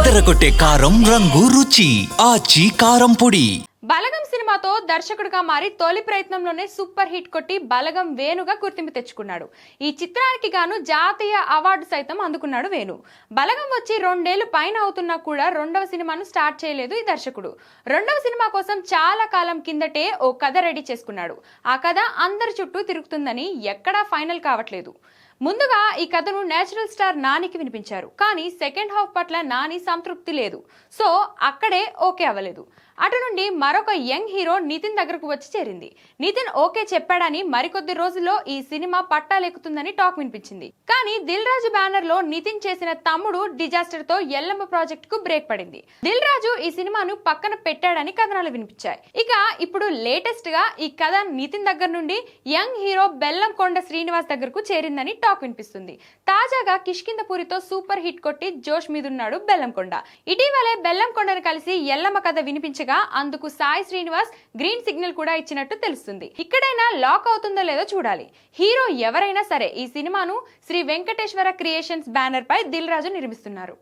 అదరగొట్టే కారం రంగు రుచి ఆచి కారం పొడి. బలగం సినిమాతో దర్శకుడిగా మారి తొలి ప్రయత్నంలోనే సూపర్ హిట్ కొట్టి బలగం వేణుగా గుర్తింపు తెచ్చుకున్నాడు. ఈ చిత్రానికి గాను జాతీయ అవార్డు సైతం అందుకున్నాడు వేణు. బలగం వచ్చి 2 ఏళ్లు పైన అవుతున్నా కూడా రెండవ సినిమాను స్టార్ట్ చేయలేదు ఈ దర్శకుడు. రెండవ సినిమా కోసం చాలా కాలం కిందటే ఓ కథ రెడీ చేసుకున్నాడు. ఆ కథ అందరి చుట్టూ తిరుగుతుందని ఎక్కడా ఫైనల్ కావట్లేదు. ముందుగా ఈ కథను నేచురల్ స్టార్ నానికి వినిపించారు. కానీ సెకండ్ హాఫ్ పట్ల నాని సంతృప్తి లేదు. సో అక్కడే ఓకే అవ్వలేదు. అటు నుండి మరొక యంగ్ హీరో నితిన్ దగ్గరకు వచ్చి చేరింది. నితిన్ ఓకే చెప్పాడని మరికొద్ది రోజుల్లో ఈ సినిమా పట్టాలెక్కుతుందని టాక్ వినిపించింది. కానీ దిల్ రాజు బ్యానర్ లో నితిన్ చేసిన తమ్ముడు డిజాస్టర్ తో ఎల్లమ్మ ప్రాజెక్ట్ కు బ్రేక్ పడింది. దిల్ రాజు ఈ సినిమాను పక్కన పెట్టాడని కథనాలు వినిపించాయి. ఇక ఇప్పుడు లేటెస్ట్ గా ఈ కథ నితిన్ దగ్గర నుండి యంగ్ హీరో బెల్లంకొండ శ్రీనివాస్ దగ్గరకు చేరిందని టాక్ వినిపిస్తుంది. తాజాగా కిష్కిందపూరితో సూపర్ హిట్ కొట్టి జోష్ మీదున్నాడు బెల్లంకొండ. ఇటీవలే బెల్లంకొండను కలిసి ఎల్లమ్మ కథ వినిపించగా అందుకు సాయి శ్రీనివాస్ గ్రీన్ సిగ్నల్ కూడా ఇచ్చినట్టు తెలుస్తుంది. ఇక్కడైనా లాక్ అవుతుందో లేదో చూడాలి. హీరో ఎవరైనా సరే ఈ సినిమాను శ్రీ వెంకటేశ్వర క్రియేషన్స్ బ్యానర్ పై దిల్ రాజు నిర్మిస్తున్నారు.